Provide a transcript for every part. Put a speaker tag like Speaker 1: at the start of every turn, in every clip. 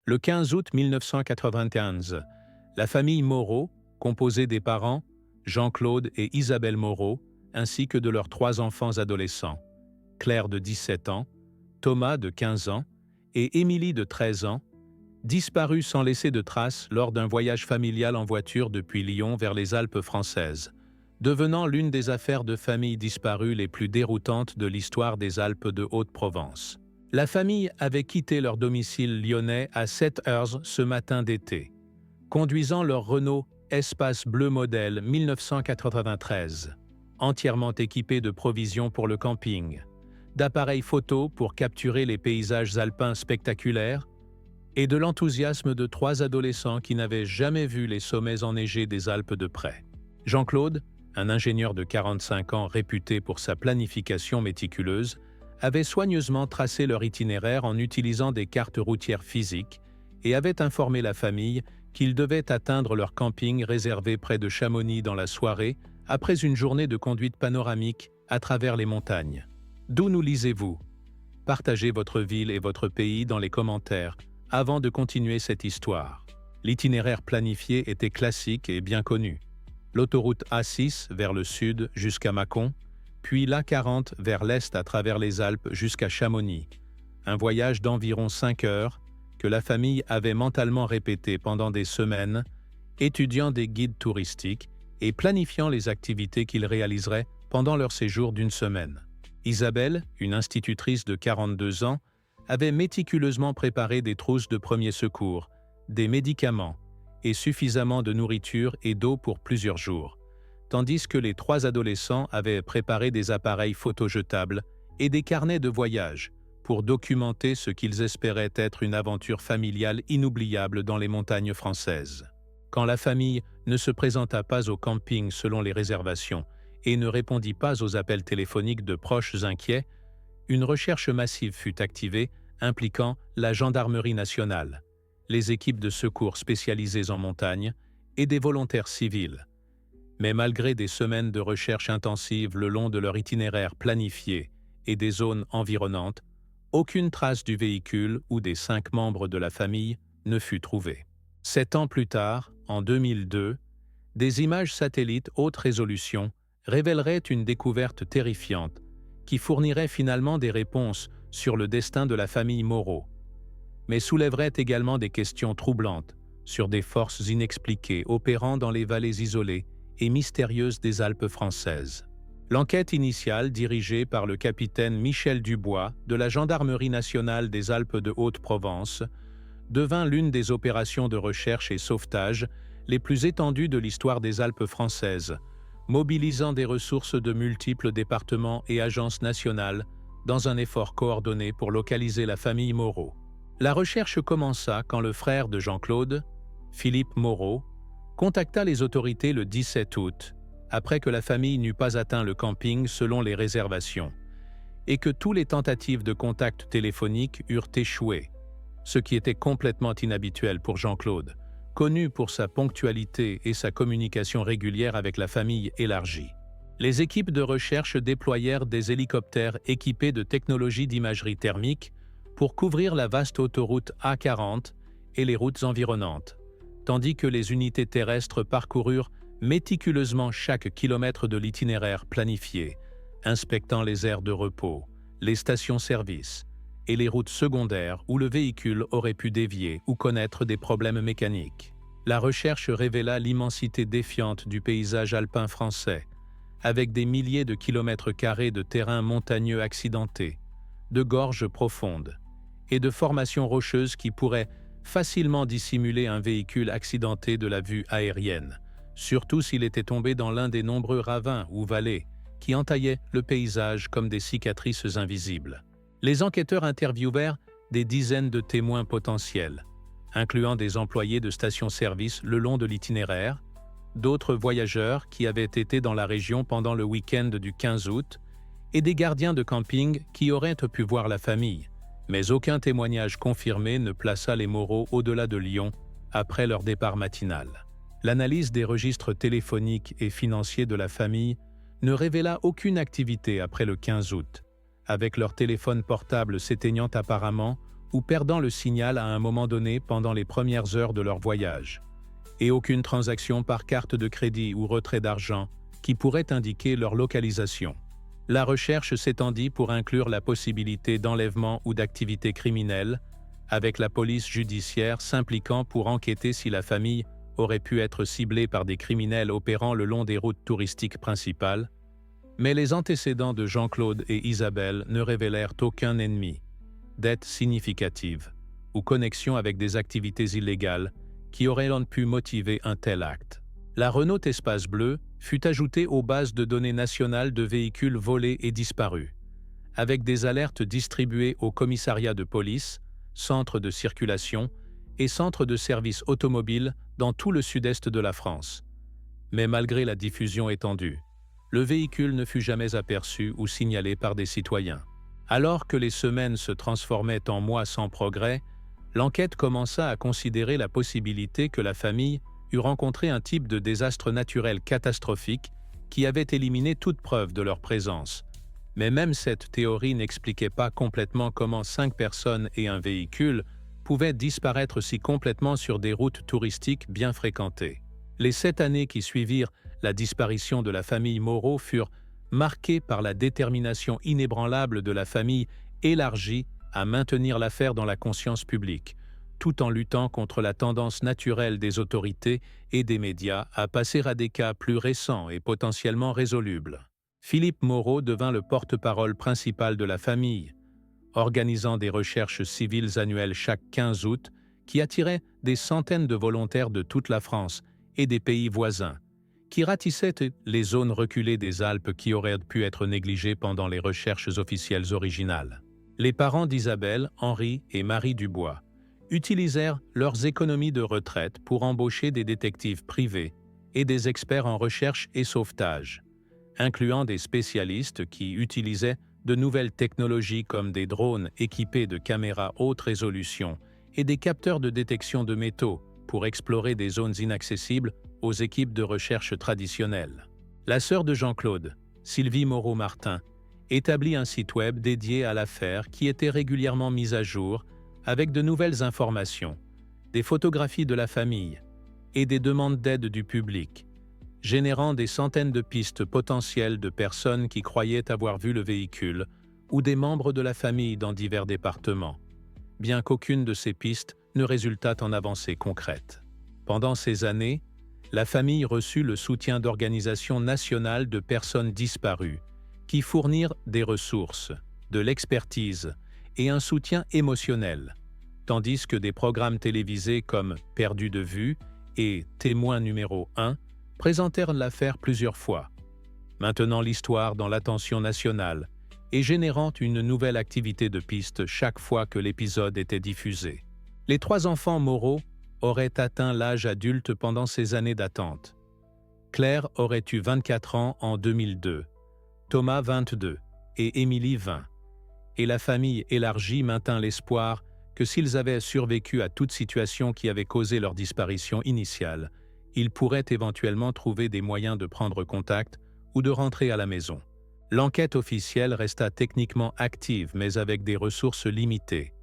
Speaker 1: Le 15 août 1995, la famille Moreau, composée des parents Jean-Claude et Isabelle Moreau, ainsi que de leurs 3 enfants adolescents, Claire de 17 ans, Thomas de 15 ans et Émilie de 13 ans, disparut sans laisser de traces lors d'un voyage familial en voiture depuis Lyon vers les Alpes françaises, devenant l'une des affaires de famille disparues les plus déroutantes de l'histoire des Alpes de Haute-Provence. La famille avait quitté leur domicile lyonnais à 7 heures ce matin d'été, conduisant leur Renault Espace Bleu modèle 1993, entièrement équipé de provisions pour le camping, d'appareils photo pour capturer les paysages alpins spectaculaires, et de l'enthousiasme de 3 adolescents qui n'avaient jamais vu les sommets enneigés des Alpes de près. Jean-Claude, un ingénieur de 45 ans réputé pour sa planification méticuleuse, avait soigneusement tracé leur itinéraire en utilisant des cartes routières physiques et avait informé la famille qu'ils devaient atteindre leur camping réservé près de Chamonix dans la soirée après une journée de conduite panoramique à travers les montagnes. D'où nous lisez-vous? Partagez votre ville et votre pays dans les commentaires avant de continuer cette histoire. L'itinéraire planifié était classique et bien connu. L'autoroute A6 vers le sud jusqu'à Mâcon, puis l'A40 vers l'est à travers les Alpes jusqu'à Chamonix. Un voyage d'environ 5 heures que la famille avait mentalement répété pendant des semaines, étudiant des guides touristiques et planifiant les activités qu'ils réaliseraient pendant leur séjour d'une semaine. Isabelle, une institutrice de 42 ans, avait méticuleusement préparé des trousses de premiers secours, des médicaments et suffisamment de nourriture et d'eau pour plusieurs jours, tandis que les 3 adolescents avaient préparé des appareils photojetables et des carnets de voyage pour documenter ce qu'ils espéraient être une aventure familiale inoubliable dans les montagnes françaises. Quand la famille ne se présenta pas au camping selon les réservations et ne répondit pas aux appels téléphoniques de proches inquiets, une recherche massive fut activée impliquant la Gendarmerie nationale, les équipes de secours spécialisées en montagne et des volontaires civils. Mais malgré des semaines de recherche intensive le long de leur itinéraire planifié et des zones environnantes, aucune trace du véhicule ou des 5 membres de la famille ne fut trouvée. 7 ans plus tard, en 2002, des images satellites haute résolution révéleraient une découverte terrifiante qui fournirait finalement des réponses sur le destin de la famille Moreau, mais soulèverait également des questions troublantes sur des forces inexpliquées opérant dans les vallées isolées et mystérieuses des Alpes françaises. L'enquête initiale, dirigée par le capitaine Michel Dubois de la Gendarmerie nationale des Alpes de Haute-Provence, devint l'une des opérations de recherche et sauvetage les plus étendues de l'histoire des Alpes françaises, mobilisant des ressources de multiples départements et agences nationales dans un effort coordonné pour localiser la famille Moreau. La recherche commença quand le frère de Jean-Claude, Philippe Moreau, contacta les autorités le 17 août, après que la famille n'eût pas atteint le camping selon les réservations, et que toutes les tentatives de contact téléphonique eurent échoué, ce qui était complètement inhabituel pour Jean-Claude, connu pour sa ponctualité et sa communication régulière avec la famille élargie. Les équipes de recherche déployèrent des hélicoptères équipés de technologies d'imagerie thermique pour couvrir la vaste autoroute A40 et les routes environnantes, tandis que les unités terrestres parcoururent méticuleusement chaque kilomètre de l'itinéraire planifié, inspectant les aires de repos, les stations-service et les routes secondaires où le véhicule aurait pu dévier ou connaître des problèmes mécaniques. La recherche révéla l'immensité défiante du paysage alpin français, avec des milliers de kilomètres carrés de terrains montagneux accidentés, de gorges profondes et de formations rocheuses qui pourraient facilement dissimuler un véhicule accidenté de la vue aérienne, surtout s'il était tombé dans l'un des nombreux ravins ou vallées qui entaillaient le paysage comme des cicatrices invisibles. Les enquêteurs interviewèrent des dizaines de témoins potentiels, incluant des employés de stations-service le long de l'itinéraire, d'autres voyageurs qui avaient été dans la région pendant le week-end du 15 août, et des gardiens de camping qui auraient pu voir la famille, mais aucun témoignage confirmé ne plaça les Moreau au-delà de Lyon après leur départ matinal. L'analyse des registres téléphoniques et financiers de la famille ne révéla aucune activité après le 15 août, avec leur téléphone portable s'éteignant apparemment ou perdant le signal à un moment donné pendant les premières heures de leur voyage. Et aucune transaction par carte de crédit ou retrait d'argent qui pourrait indiquer leur localisation. La recherche s'étendit pour inclure la possibilité d'enlèvement ou d'activité criminelle, avec la police judiciaire s'impliquant pour enquêter si la famille aurait pu être ciblée par des criminels opérant le long des routes touristiques principales, mais les antécédents de Jean-Claude et Isabelle ne révélèrent aucun ennemi, dette significative ou connexion avec des activités illégales qui auraient pu motiver un tel acte. La Renault Espace Bleu fut ajoutée aux bases de données nationales de véhicules volés et disparus, avec des alertes distribuées aux commissariats de police, centres de circulation et centres de services automobiles dans tout le sud-est de la France. Mais malgré la diffusion étendue, le véhicule ne fut jamais aperçu ou signalé par des citoyens. Alors que les semaines se transformaient en mois sans progrès, l'enquête commença à considérer la possibilité que la famille eût rencontré un type de désastre naturel catastrophique qui avait éliminé toute preuve de leur présence. Mais même cette théorie n'expliquait pas complètement comment 5 personnes et un véhicule pouvaient disparaître si complètement sur des routes touristiques bien fréquentées. Les 7 années qui suivirent la disparition de la famille Moreau furent marquées par la détermination inébranlable de la famille élargie à maintenir l'affaire dans la conscience publique, tout en luttant contre la tendance naturelle des autorités et des médias à passer à des cas plus récents et potentiellement résolubles. Philippe Moreau devint le porte-parole principal de la famille, organisant des recherches civiles annuelles chaque 15 août qui attiraient des centaines de volontaires de toute la France et des pays voisins, qui ratissaient les zones reculées des Alpes qui auraient pu être négligées pendant les recherches officielles originales. Les parents d'Isabelle, Henri et Marie Dubois, utilisèrent leurs économies de retraite pour embaucher des détectives privés et des experts en recherche et sauvetage, incluant des spécialistes qui utilisaient de nouvelles technologies comme des drones équipés de caméras haute résolution et des capteurs de détection de métaux pour explorer des zones inaccessibles aux équipes de recherche traditionnelles. La sœur de Jean-Claude, Sylvie Moreau-Martin, établit un site web dédié à l'affaire qui était régulièrement mis à jour avec de nouvelles informations, des photographies de la famille et des demandes d'aide du public, générant des centaines de pistes potentielles de personnes qui croyaient avoir vu le véhicule ou des membres de la famille dans divers départements, bien qu'aucune de ces pistes ne résultât en avancées concrètes. Pendant ces années, la famille reçut le soutien d'organisations nationales de personnes disparues, qui fournirent des ressources, de l'expertise et un soutien émotionnel, tandis que des programmes télévisés comme Perdu de vue et Témoin numéro 1 présentèrent l'affaire plusieurs fois, maintenant l'histoire dans l'attention nationale et générant une nouvelle activité de piste chaque fois que l'épisode était diffusé. Les 3 enfants Moreau auraient atteint l'âge adulte pendant ces années d'attente. Claire aurait eu 24 ans en 2002, Thomas 22 et Émilie 20. Et la famille élargie maintint l'espoir que s'ils avaient survécu à toute situation qui avait causé leur disparition initiale, ils pourraient éventuellement trouver des moyens de prendre contact ou de rentrer à la maison. L'enquête officielle resta techniquement active mais avec des ressources limitées,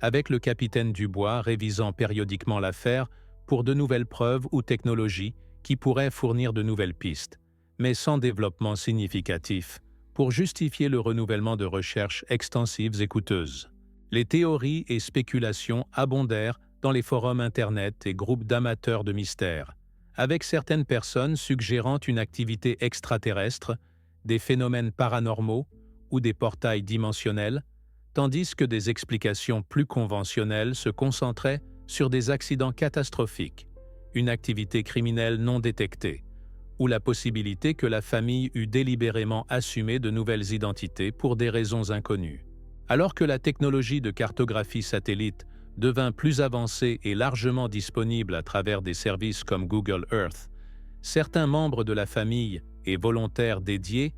Speaker 1: avec le capitaine Dubois révisant périodiquement l'affaire pour de nouvelles preuves ou technologies qui pourraient fournir de nouvelles pistes, mais sans développement significatif, pour justifier le renouvellement de recherches extensives et coûteuses. Les théories et spéculations abondèrent dans les forums Internet et groupes d'amateurs de mystères, avec certaines personnes suggérant une activité extraterrestre, des phénomènes paranormaux ou des portails dimensionnels, tandis que des explications plus conventionnelles se concentraient sur des accidents catastrophiques, une activité criminelle non détectée, ou la possibilité que la famille eût délibérément assumé de nouvelles identités pour des raisons inconnues. Alors que la technologie de cartographie satellite devint plus avancée et largement disponible à travers des services comme Google Earth, certains membres de la famille et volontaires dédiés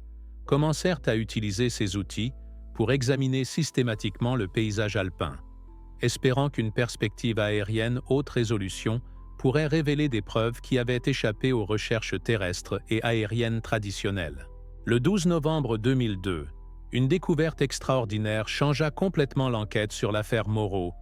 Speaker 1: commencèrent à utiliser ces outils pour examiner systématiquement le paysage alpin, espérant qu'une perspective aérienne haute résolution pourrait révéler des preuves qui avaient échappé aux recherches terrestres et aériennes traditionnelles. Le 12 novembre 2002, Une découverte extraordinaire changea complètement l'enquête sur l'affaire Moreau,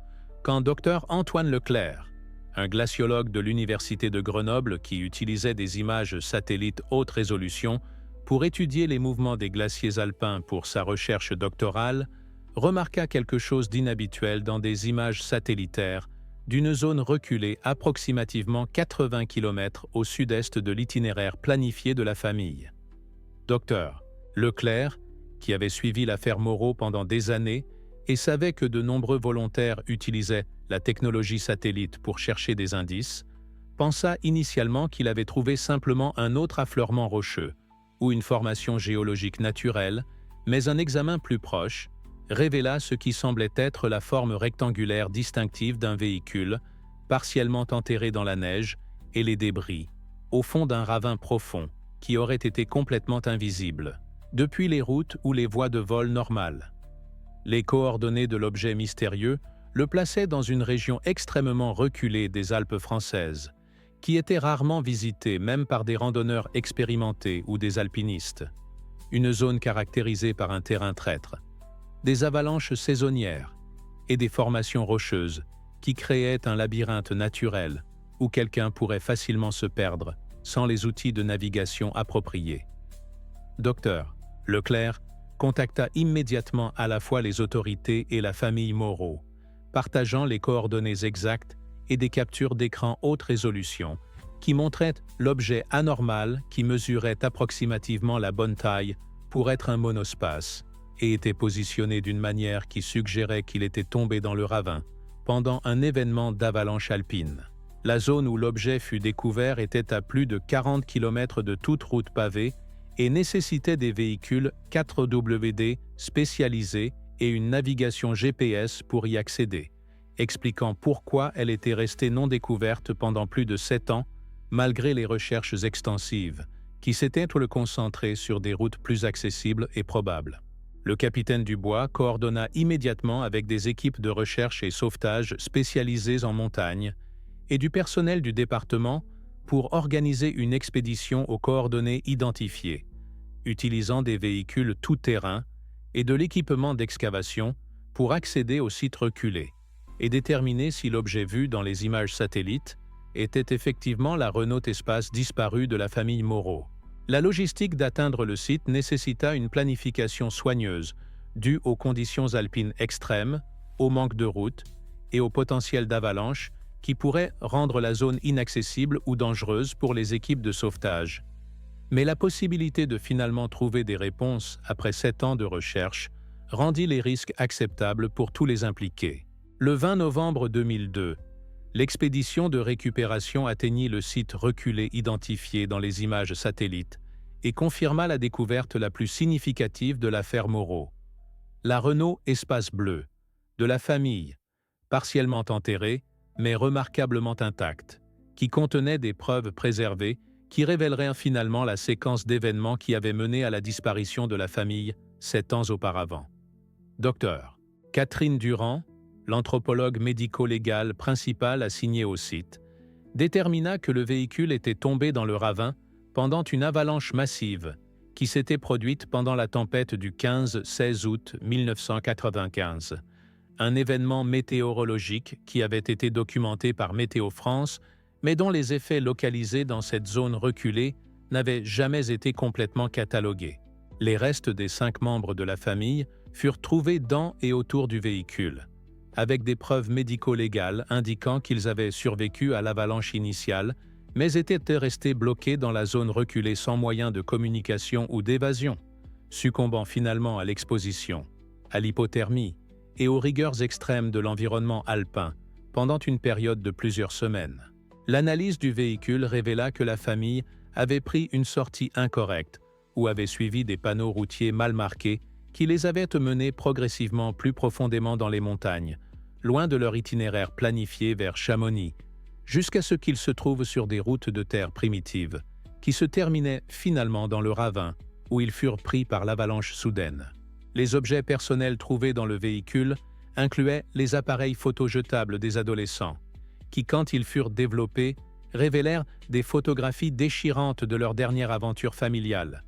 Speaker 1: quand Dr Antoine Leclerc, un glaciologue de l'Université de Grenoble qui utilisait des images satellites haute résolution pour étudier les mouvements des glaciers alpins pour sa recherche doctorale, remarqua quelque chose d'inhabituel dans des images satellitaires d'une zone reculée approximativement 80 km au sud-est de l'itinéraire planifié de la famille. Dr Leclerc, qui avait suivi l'affaire Moreau pendant des années et savait que de nombreux volontaires utilisaient la technologie satellite pour chercher des indices, pensa initialement qu'il avait trouvé simplement un autre affleurement rocheux ou une formation géologique naturelle, mais un examen plus proche révéla ce qui semblait être la forme rectangulaire distinctive d'un véhicule, partiellement enterré dans la neige et les débris, au fond d'un ravin profond qui aurait été complètement invisible depuis les routes ou les voies de vol normales. Les coordonnées de l'objet mystérieux le plaçaient dans une région extrêmement reculée des Alpes françaises, qui était rarement visitée même par des randonneurs expérimentés ou des alpinistes. Une zone caractérisée par un terrain traître, des avalanches saisonnières et des formations rocheuses qui créaient un labyrinthe naturel où quelqu'un pourrait facilement se perdre sans les outils de navigation appropriés. Dr Leclerc contacta immédiatement à la fois les autorités et la famille Moreau, partageant les coordonnées exactes et des captures d'écran haute résolution qui montraient l'objet anormal qui mesurait approximativement la bonne taille pour être un monospace et était positionné d'une manière qui suggérait qu'il était tombé dans le ravin pendant un événement d'avalanche alpine. La zone où l'objet fut découvert était à plus de 40 km de toute route pavée et nécessitait des véhicules 4WD spécialisés et une navigation GPS pour y accéder, expliquant pourquoi elle était restée non découverte pendant plus de 7 ans, malgré les recherches extensives, qui s'étaient concentrées sur des routes plus accessibles et probables. Le capitaine Dubois coordonna immédiatement avec des équipes de recherche et sauvetage spécialisées en montagne et du personnel du département pour organiser une expédition aux coordonnées identifiées, utilisant des véhicules tout-terrain et de l'équipement d'excavation pour accéder au site reculé et déterminer si l'objet vu dans les images satellites était effectivement la Renault Espace disparue de la famille Moreau. La logistique d'atteindre le site nécessita une planification soigneuse due aux conditions alpines extrêmes, au manque de routes et au potentiel d'avalanche qui pourrait rendre la zone inaccessible ou dangereuse pour les équipes de sauvetage. Mais la possibilité de finalement trouver des réponses après 7 ans de recherche rendit les risques acceptables pour tous les impliqués. Le 20 novembre 2002, l'expédition de récupération atteignit le site reculé identifié dans les images satellites et confirma la découverte la plus significative de l'affaire Moreau. La Renault Espace Bleu, de la famille, partiellement enterrée, mais remarquablement intacte, qui contenait des preuves préservées qui révéleraient finalement la séquence d'événements qui avait mené à la disparition de la famille 7 ans auparavant. Docteur Catherine Durand, l'anthropologue médico-légal principal assigné au site, détermina que le véhicule était tombé dans le ravin pendant une avalanche massive qui s'était produite pendant la tempête du 15-16 août 1995, un événement météorologique qui avait été documenté par Météo France, mais dont les effets localisés dans cette zone reculée n'avaient jamais été complètement catalogués. Les restes des 5 membres de la famille furent trouvés dans et autour du véhicule, avec des preuves médico-légales indiquant qu'ils avaient survécu à l'avalanche initiale, mais étaient restés bloqués dans la zone reculée sans moyen de communication ou d'évasion, succombant finalement à l'exposition, à l'hypothermie et aux rigueurs extrêmes de l'environnement alpin pendant une période de plusieurs semaines. L'analyse du véhicule révéla que la famille avait pris une sortie incorrecte ou avait suivi des panneaux routiers mal marqués qui les avaient menés progressivement plus profondément dans les montagnes, loin de leur itinéraire planifié vers Chamonix, jusqu'à ce qu'ils se trouvent sur des routes de terre primitives, qui se terminaient finalement dans le ravin, où ils furent pris par l'avalanche soudaine. Les objets personnels trouvés dans le véhicule incluaient les appareils photojetables des adolescents, qui, quand ils furent développés, révélèrent des photographies déchirantes de leur dernière aventure familiale,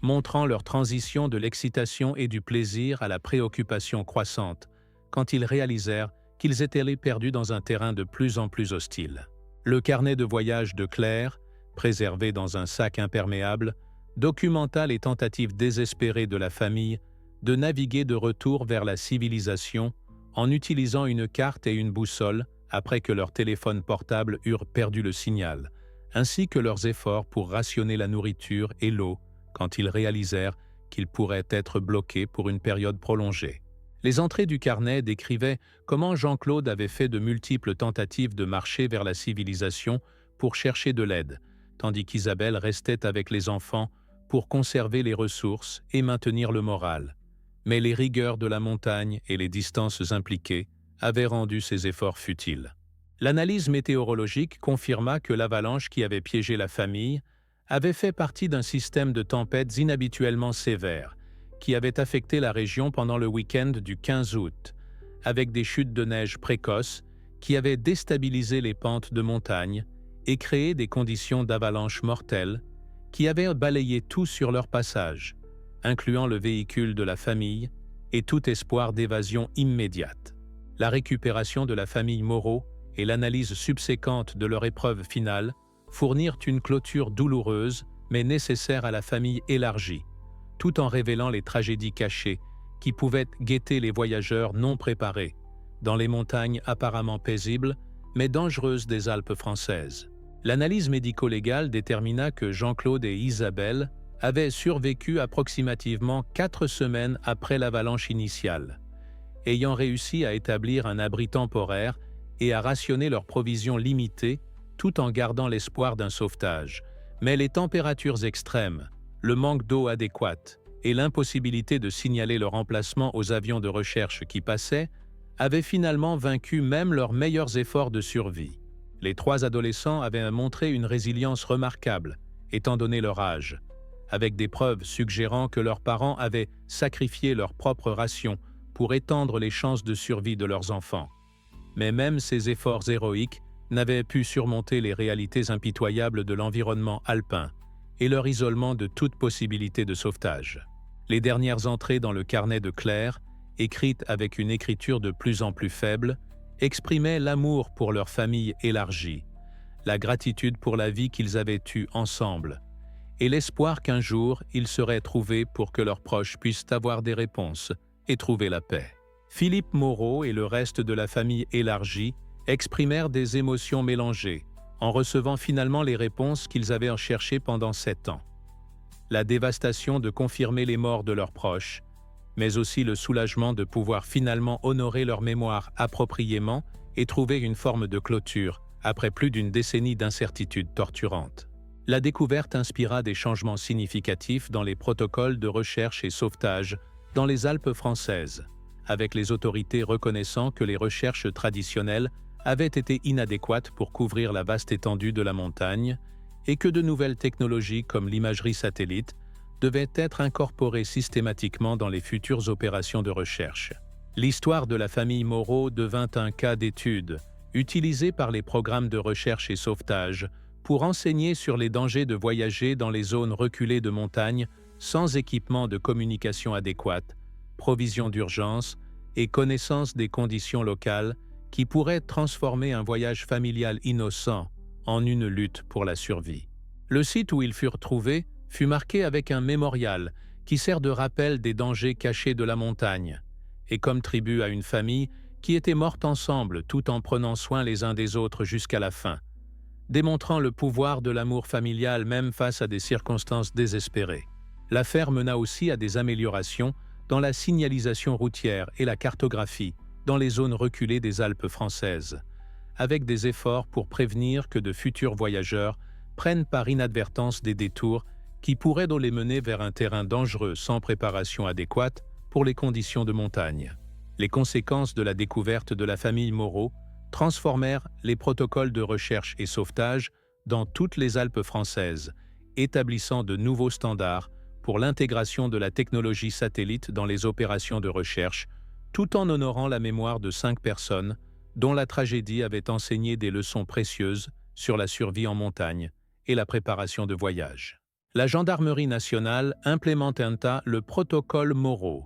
Speaker 1: montrant leur transition de l'excitation et du plaisir à la préoccupation croissante, quand ils réalisèrent qu'ils étaient allés perdus dans un terrain de plus en plus hostile. Le carnet de voyage de Claire, préservé dans un sac imperméable, documenta les tentatives désespérées de la famille de naviguer de retour vers la civilisation en utilisant une carte et une boussole après que leurs téléphones portables eurent perdu le signal, ainsi que leurs efforts pour rationner la nourriture et l'eau quand ils réalisèrent qu'ils pourraient être bloqués pour une période prolongée. Les entrées du carnet décrivaient comment Jean-Claude avait fait de multiples tentatives de marcher vers la civilisation pour chercher de l'aide, tandis qu'Isabelle restait avec les enfants pour conserver les ressources et maintenir le moral. Mais les rigueurs de la montagne et les distances impliquées avaient rendu ces efforts futiles. L'analyse météorologique confirma que l'avalanche qui avait piégé la famille avait fait partie d'un système de tempêtes inhabituellement sévère qui avait affecté la région pendant le week-end du 15 août, avec des chutes de neige précoces qui avaient déstabilisé les pentes de montagne et créé des conditions d'avalanche mortelles qui avaient balayé tout sur leur passage, incluant le véhicule de la famille et tout espoir d'évasion immédiate. La récupération de la famille Moreau et l'analyse subséquente de leur épreuve finale fournirent une clôture douloureuse mais nécessaire à la famille élargie, tout en révélant les tragédies cachées qui pouvaient guetter les voyageurs non préparés, dans les montagnes apparemment paisibles mais dangereuses des Alpes françaises. L'analyse médico-légale détermina que Jean-Claude et Isabelle avaient survécu approximativement 4 semaines après l'avalanche initiale, ayant réussi à établir un abri temporaire et à rationner leurs provisions limitées tout en gardant l'espoir d'un sauvetage. Mais les températures extrêmes, le manque d'eau adéquate et l'impossibilité de signaler leur emplacement aux avions de recherche qui passaient avaient finalement vaincu même leurs meilleurs efforts de survie. Les 3 adolescents avaient montré une résilience remarquable, étant donné leur âge, avec des preuves suggérant que leurs parents avaient sacrifié leur propre ration pour étendre les chances de survie de leurs enfants. Mais même ces efforts héroïques n'avaient pu surmonter les réalités impitoyables de l'environnement alpin et leur isolement de toute possibilité de sauvetage. Les dernières entrées dans le carnet de Claire, écrites avec une écriture de plus en plus faible, exprimaient l'amour pour leur famille élargie, la gratitude pour la vie qu'ils avaient eue ensemble, et l'espoir qu'un jour ils seraient trouvés pour que leurs proches puissent avoir des réponses et trouver la paix. Philippe Moreau et le reste de la famille élargie exprimèrent des émotions mélangées, en recevant finalement les réponses qu'ils avaient cherchées pendant 7 ans. La dévastation de confirmer les morts de leurs proches, mais aussi le soulagement de pouvoir finalement honorer leur mémoire appropriément et trouver une forme de clôture après plus d'une décennie d'incertitudes torturantes. La découverte inspira des changements significatifs dans les protocoles de recherche et sauvetage dans les Alpes françaises, avec les autorités reconnaissant que les recherches traditionnelles avaient été inadéquates pour couvrir la vaste étendue de la montagne et que de nouvelles technologies comme l'imagerie satellite devaient être incorporées systématiquement dans les futures opérations de recherche. L'histoire de la famille Moreau devint un cas d'étude, utilisé par les programmes de recherche et sauvetage pour enseigner sur les dangers de voyager dans les zones reculées de montagne sans équipement de communication adéquate, provisions d'urgence et connaissance des conditions locales qui pourraient transformer un voyage familial innocent en une lutte pour la survie. Le site où ils furent trouvés fut marqué avec un mémorial qui sert de rappel des dangers cachés de la montagne, et comme tribut à une famille qui était morte ensemble tout en prenant soin les uns des autres jusqu'à la fin, démontrant le pouvoir de l'amour familial même face à des circonstances désespérées. L'affaire mena aussi à des améliorations dans la signalisation routière et la cartographie dans les zones reculées des Alpes françaises, avec des efforts pour prévenir que de futurs voyageurs prennent par inadvertance des détours qui pourraient les mener vers un terrain dangereux sans préparation adéquate pour les conditions de montagne. Les conséquences de la découverte de la famille Moreau transformèrent les protocoles de recherche et sauvetage dans toutes les Alpes françaises, établissant de nouveaux standards pour l'intégration de la technologie satellite dans les opérations de recherche, tout en honorant la mémoire de 5 personnes dont la tragédie avait enseigné des leçons précieuses sur la survie en montagne et la préparation de voyages. la Gendarmerie nationale implémenta le protocole Moreau,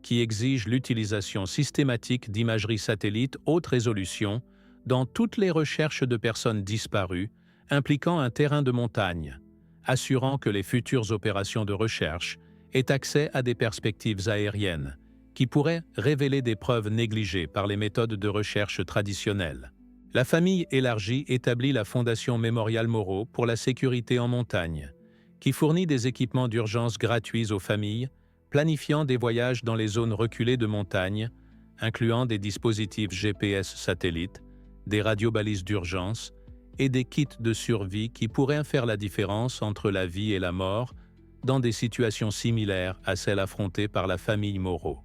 Speaker 1: qui exige l'utilisation systématique d'imagerie satellite haute résolution dans toutes les recherches de personnes disparues impliquant un terrain de montagne, assurant que les futures opérations de recherche aient accès à des perspectives aériennes qui pourraient révéler des preuves négligées par les méthodes de recherche traditionnelles. La famille élargie établit la Fondation Mémorial Moreau pour la sécurité en montagne, qui fournit des équipements d'urgence gratuits aux familles, planifiant des voyages dans les zones reculées de montagne, incluant des dispositifs GPS satellites, des radiobalises d'urgence et des kits de survie qui pourraient faire la différence entre la vie et la mort dans des situations similaires à celles affrontées par la famille Moreau.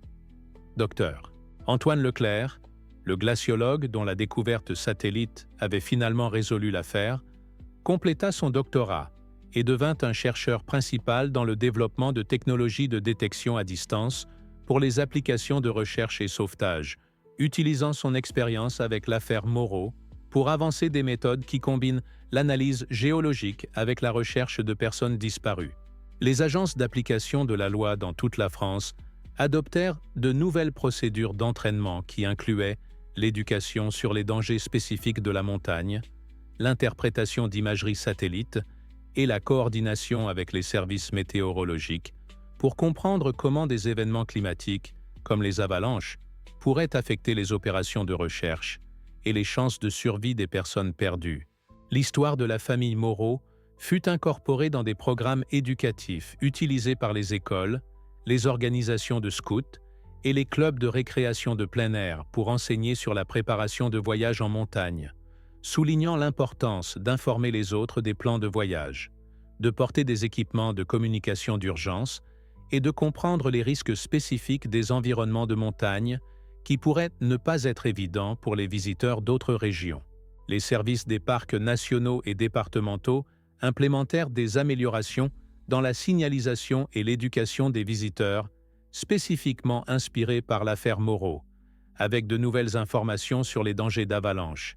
Speaker 1: Docteur Antoine Leclerc, le glaciologue dont la découverte satellite avait finalement résolu l'affaire, compléta son doctorat et devint un chercheur principal dans le développement de technologies de détection à distance pour les applications de recherche et sauvetage, utilisant son expérience avec l'affaire Moreau pour avancer des méthodes qui combinent l'analyse géologique avec la recherche de personnes disparues. Les agences d'application de la loi dans toute la France adoptèrent de nouvelles procédures d'entraînement qui incluaient l'éducation sur les dangers spécifiques de la montagne, l'interprétation d'imagerie satellite et la coordination avec les services météorologiques pour comprendre comment des événements climatiques, comme les avalanches, pourraient affecter les opérations de recherche et les chances de survie des personnes perdues. L'histoire de la famille Moreau fut incorporée dans des programmes éducatifs utilisés par les écoles, les organisations de scouts et les clubs de récréation de plein air pour enseigner sur la préparation de voyages en montagne, soulignant l'importance d'informer les autres des plans de voyage, de porter des équipements de communication d'urgence et de comprendre les risques spécifiques des environnements de montagne qui pourraient ne pas être évidents pour les visiteurs d'autres régions. Les services des parcs nationaux et départementaux implémentèrent des améliorations dans la signalisation et l'éducation des visiteurs, spécifiquement inspirées par l'affaire Moreau, avec de nouvelles informations sur les dangers d'avalanche,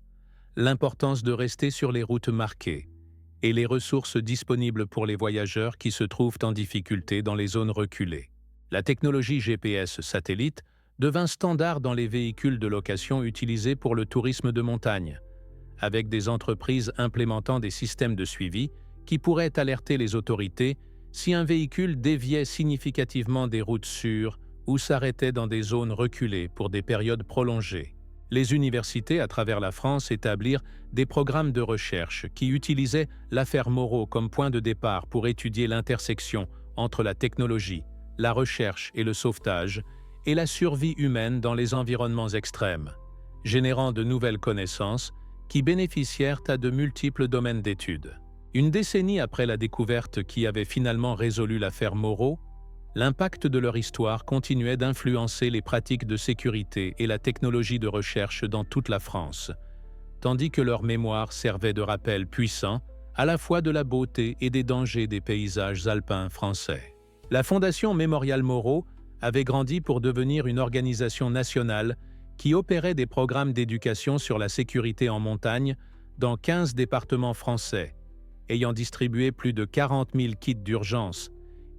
Speaker 1: l'importance de rester sur les routes marquées et les ressources disponibles pour les voyageurs qui se trouvent en difficulté dans les zones reculées. La technologie GPS satellite devint standard dans les véhicules de location utilisés pour le tourisme de montagne, avec des entreprises implémentant des systèmes de suivi qui pourraient alerter les autorités si un véhicule déviait significativement des routes sûres ou s'arrêtait dans des zones reculées pour des périodes prolongées. Les universités à travers la France établirent des programmes de recherche qui utilisaient l'affaire Moreau comme point de départ pour étudier l'intersection entre la technologie, la recherche et le sauvetage, et la survie humaine dans les environnements extrêmes, générant de nouvelles connaissances qui bénéficièrent à de multiples domaines d'études. Une décennie après la découverte qui avait finalement résolu l'affaire Moreau, l'impact de leur histoire continuait d'influencer les pratiques de sécurité et la technologie de recherche dans toute la France, tandis que leur mémoire servait de rappel puissant à la fois de la beauté et des dangers des paysages alpins français. La Fondation Mémorial Moreau avait grandi pour devenir une organisation nationale qui opérait des programmes d'éducation sur la sécurité en montagne dans 15 départements français, ayant distribué plus de 40 000 kits d'urgence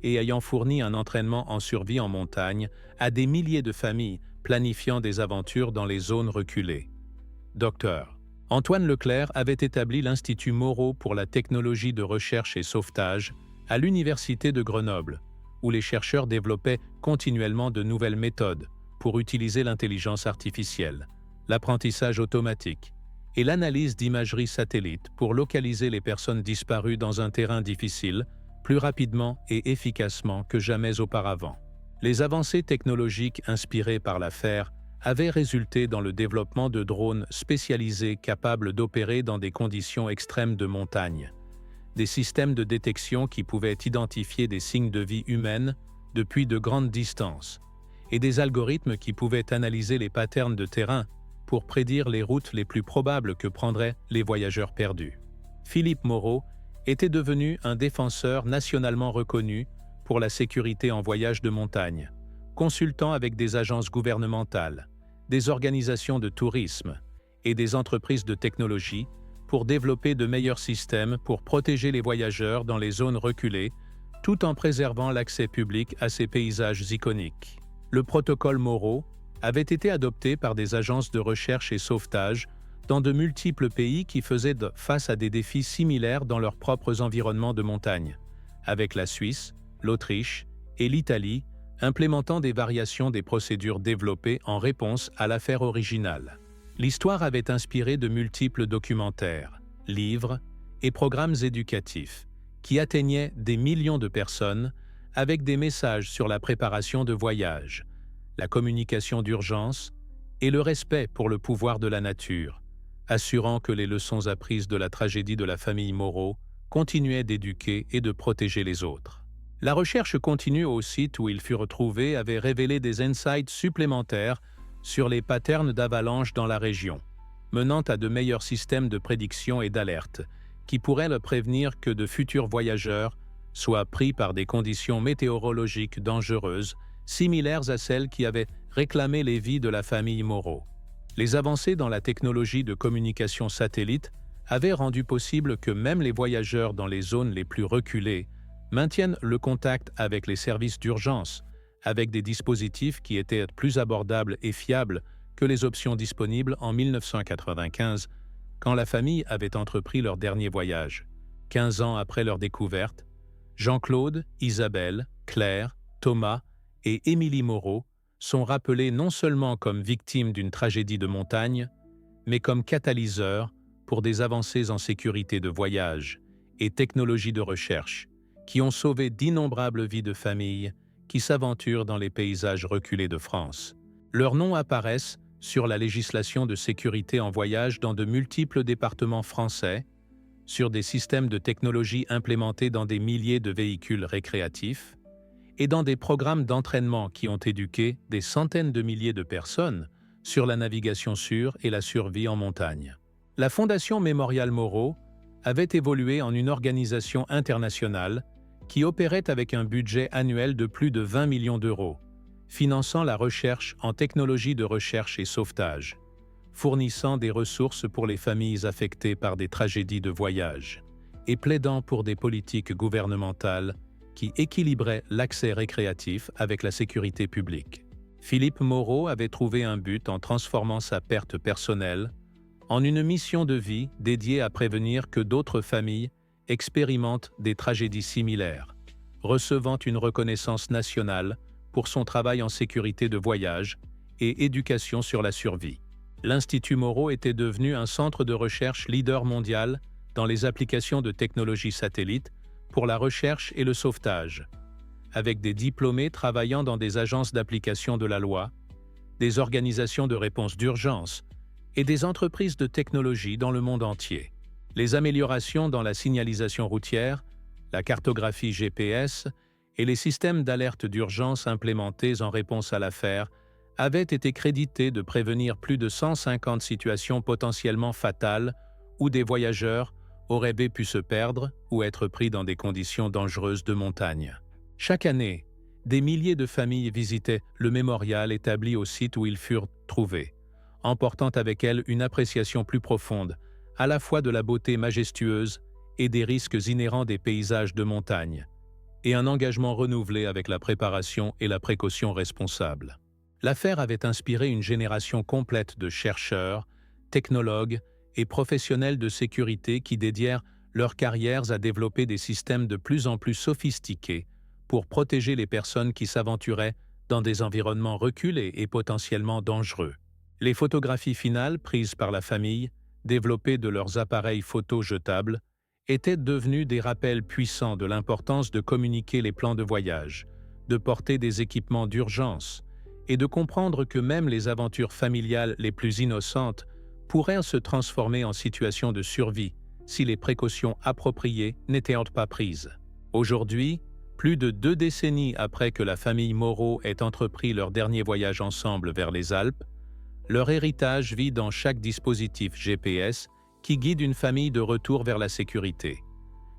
Speaker 1: et ayant fourni un entraînement en survie en montagne à des milliers de familles planifiant des aventures dans les zones reculées. Docteur Antoine Leclerc avait établi l'Institut Moreau pour la technologie de recherche et sauvetage à l'Université de Grenoble, où les chercheurs développaient continuellement de nouvelles méthodes pour utiliser l'intelligence artificielle, l'apprentissage automatique et l'analyse d'imagerie satellite pour localiser les personnes disparues dans un terrain difficile plus rapidement et efficacement que jamais auparavant. Les avancées technologiques inspirées par l'affaire avaient résulté dans le développement de drones spécialisés capables d'opérer dans des conditions extrêmes de montagne, des systèmes de détection qui pouvaient identifier des signes de vie humaine depuis de grandes distances, et des algorithmes qui pouvaient analyser les patterns de terrain pour prédire les routes les plus probables que prendraient les voyageurs perdus. Philippe Moreau était devenu un défenseur nationalement reconnu pour la sécurité en voyage de montagne, consultant avec des agences gouvernementales, des organisations de tourisme et des entreprises de technologie pour développer de meilleurs systèmes pour protéger les voyageurs dans les zones reculées tout en préservant l'accès public à ces paysages iconiques. Le protocole Moreau avait été adopté par des agences de recherche et sauvetage dans de multiples pays qui faisaient face à des défis similaires dans leurs propres environnements de montagne, avec la Suisse, l'Autriche et l'Italie implémentant des variations des procédures développées en réponse à l'affaire originale. L'histoire avait inspiré de multiples documentaires, livres et programmes éducatifs qui atteignaient des millions de personnes avec des messages sur la préparation de voyages, la communication d'urgence et le respect pour le pouvoir de la nature, assurant que les leçons apprises de la tragédie de la famille Moreau continuaient d'éduquer et de protéger les autres. La recherche continue au site où il fut retrouvé avait révélé des insights supplémentaires sur les patterns d'avalanche dans la région, menant à de meilleurs systèmes de prédiction et d'alerte, qui pourraient le prévenir que de futurs voyageurs soient pris par des conditions météorologiques dangereuses, similaires à celles qui avaient réclamé les vies de la famille Moreau. Les avancées dans la technologie de communication satellite avaient rendu possible que même les voyageurs dans les zones les plus reculées maintiennent le contact avec les services d'urgence, avec des dispositifs qui étaient plus abordables et fiables que les options disponibles en 1995, quand la famille avait entrepris leur dernier voyage. 15 ans après leur découverte, Jean-Claude, Isabelle, Claire, Thomas et Émilie Moreau sont rappelés non seulement comme victimes d'une tragédie de montagne, mais comme catalyseurs pour des avancées en sécurité de voyage et technologie de recherche, qui ont sauvé d'innombrables vies de familles qui s'aventurent dans les paysages reculés de France. Leurs noms apparaissent sur la législation de sécurité en voyage dans de multiples départements français, sur des systèmes de technologie implémentés dans des milliers de véhicules récréatifs, et dans des programmes d'entraînement qui ont éduqué des centaines de milliers de personnes sur la navigation sûre et la survie en montagne. La Fondation Mémorial Moreau avait évolué en une organisation internationale qui opérait avec un budget annuel de plus de 20 millions d'euros, finançant la recherche en technologie de recherche et sauvetage, fournissant des ressources pour les familles affectées par des tragédies de voyage, et plaidant pour des politiques gouvernementales qui équilibraient l'accès récréatif avec la sécurité publique. Philippe Moreau avait trouvé un but en transformant sa perte personnelle en une mission de vie dédiée à prévenir que d'autres familles expérimentent des tragédies similaires, recevant une reconnaissance nationale pour son travail en sécurité de voyage et éducation sur la survie. L'Institut Moreau était devenu un centre de recherche leader mondial dans les applications de technologies satellites pour la recherche et le sauvetage, avec des diplômés travaillant dans des agences d'application de la loi, des organisations de réponse d'urgence et des entreprises de technologie dans le monde entier. Les améliorations dans la signalisation routière, la cartographie GPS et les systèmes d'alerte d'urgence implémentés en réponse à l'affaire avaient été crédités de prévenir plus de 150 situations potentiellement fatales où des voyageurs auraient pu se perdre ou être pris dans des conditions dangereuses de montagne. Chaque année, des milliers de familles visitaient le mémorial établi au site où ils furent trouvés, emportant avec elles une appréciation plus profonde à la fois de la beauté majestueuse et des risques inhérents des paysages de montagne, et un engagement renouvelé avec la préparation et la précaution responsable. L'affaire avait inspiré une génération complète de chercheurs, technologues et professionnels de sécurité qui dédièrent leurs carrières à développer des systèmes de plus en plus sophistiqués pour protéger les personnes qui s'aventuraient dans des environnements reculés et potentiellement dangereux. Les photographies finales prises par la famille, développées de leurs appareils photo jetables, étaient devenues des rappels puissants de l'importance de communiquer les plans de voyage, de porter des équipements d'urgence et de comprendre que même les aventures familiales les plus innocentes pourraient se transformer en situation de survie si les précautions appropriées n'étaient pas prises. Aujourd'hui, plus de 2 décennies après que la famille Moreau ait entrepris leur dernier voyage ensemble vers les Alpes, leur héritage vit dans chaque dispositif GPS qui guide une famille de retour vers la sécurité,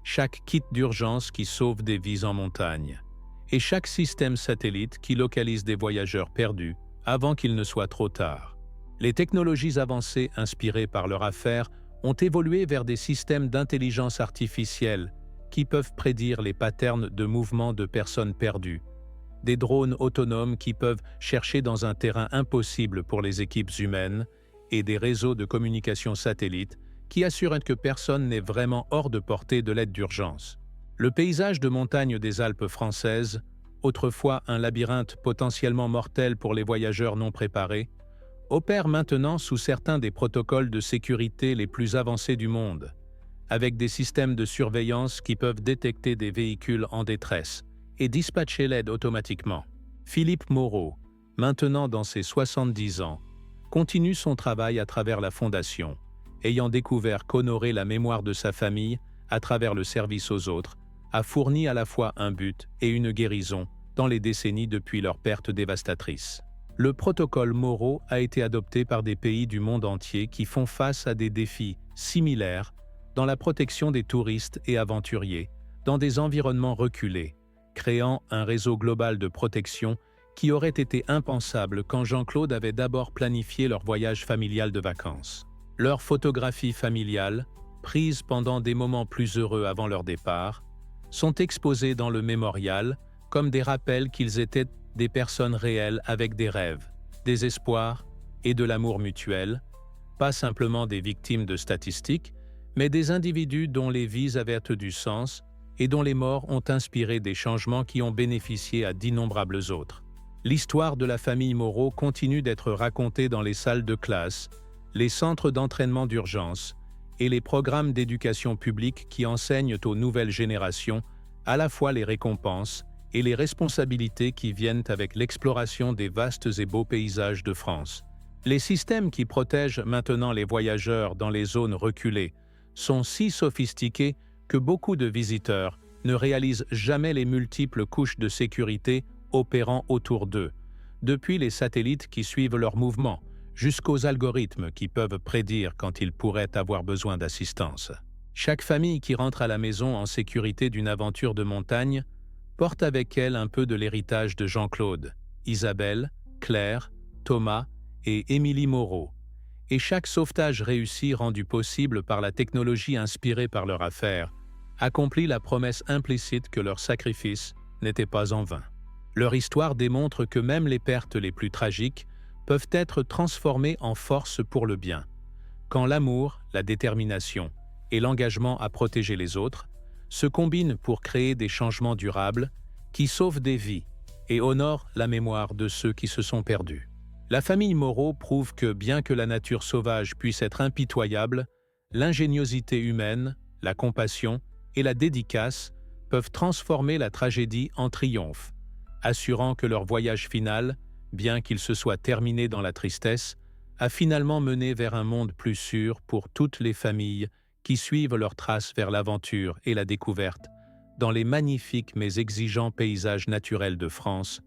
Speaker 1: chaque kit d'urgence qui sauve des vies en montagne, et chaque système satellite qui localise des voyageurs perdus avant qu'il ne soit trop tard. Les technologies avancées inspirées par leur affaire ont évolué vers des systèmes d'intelligence artificielle qui peuvent prédire les patterns de mouvement de personnes perdues, des drones autonomes qui peuvent chercher dans un terrain impossible pour les équipes humaines, et des réseaux de communication satellite qui assurent que personne n'est vraiment hors de portée de l'aide d'urgence. Le paysage de montagne des Alpes françaises, autrefois un labyrinthe potentiellement mortel pour les voyageurs non préparés, opère maintenant sous certains des protocoles de sécurité les plus avancés du monde, avec des systèmes de surveillance qui peuvent détecter des véhicules en détresse et dispatcher l'aide automatiquement. Philippe Moreau, maintenant dans ses 70 ans, continue son travail à travers la Fondation, ayant découvert qu'honorer la mémoire de sa famille à travers le service aux autres a fourni à la fois un but et une guérison dans les décennies depuis leur perte dévastatrice. Le protocole Moreau a été adopté par des pays du monde entier qui font face à des défis similaires dans la protection des touristes et aventuriers, dans des environnements reculés, créant un réseau global de protection qui aurait été impensable quand Jean-Claude avait d'abord planifié leur voyage familial de vacances. Leurs photographies familiales, prises pendant des moments plus heureux avant leur départ, sont exposées dans le mémorial comme des rappels qu'ils étaient des personnes réelles avec des rêves, des espoirs et de l'amour mutuel, pas simplement des victimes de statistiques, mais des individus dont les vies avaient du sens et dont les morts ont inspiré des changements qui ont bénéficié à d'innombrables autres. L'histoire de la famille Moreau continue d'être racontée dans les salles de classe, les centres d'entraînement d'urgence et les programmes d'éducation publique qui enseignent aux nouvelles générations à la fois les récompenses et les responsabilités qui viennent avec l'exploration des vastes et beaux paysages de France. Les systèmes qui protègent maintenant les voyageurs dans les zones reculées sont si sophistiqués que beaucoup de visiteurs ne réalisent jamais les multiples couches de sécurité opérant autour d'eux, depuis les satellites qui suivent leurs mouvements, jusqu'aux algorithmes qui peuvent prédire quand ils pourraient avoir besoin d'assistance. Chaque famille qui rentre à la maison en sécurité d'une aventure de montagne porte avec elle un peu de l'héritage de Jean-Claude, Isabelle, Claire, Thomas et Émilie Moreau. Et chaque sauvetage réussi rendu possible par la technologie inspirée par leur affaire accomplit la promesse implicite que leur sacrifice n'était pas en vain. Leur histoire démontre que même les pertes les plus tragiques peuvent être transformées en force pour le bien, quand l'amour, la détermination et l'engagement à protéger les autres se combinent pour créer des changements durables qui sauvent des vies et honorent la mémoire de ceux qui se sont perdus. La famille Moreau prouve que, bien que la nature sauvage puisse être impitoyable, l'ingéniosité humaine, la compassion et la dédicace peuvent transformer la tragédie en triomphe, assurant que leur voyage final, bien qu'il se soit terminé dans la tristesse, a finalement mené vers un monde plus sûr pour toutes les familles qui suivent leurs traces vers l'aventure et la découverte dans les magnifiques mais exigeants paysages naturels de France